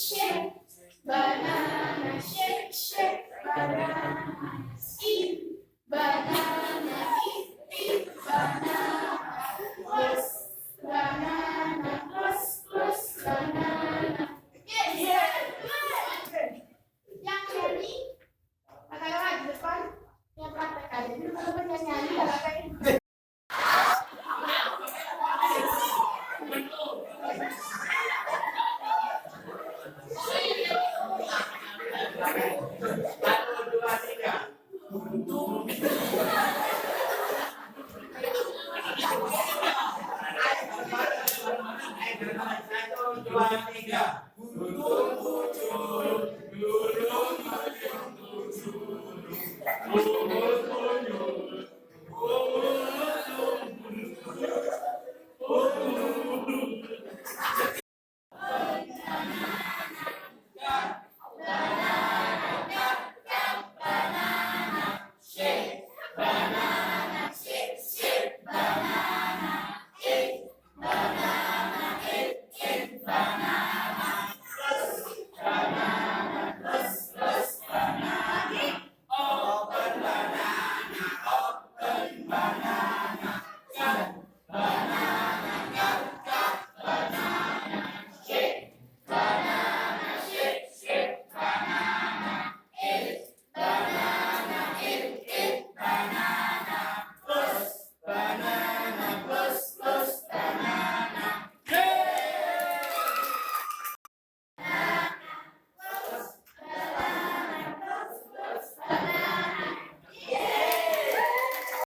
shake, banana, shake, shake, banana. Eat, banana, eat, banana. Banana, plus, banana. Yes, good. Yang nyanyi, kakak di depan, yang praktek aja. Ini kalau yang nyanyi, kakak. Satu, dua, tiga. Satu, dua, tiga.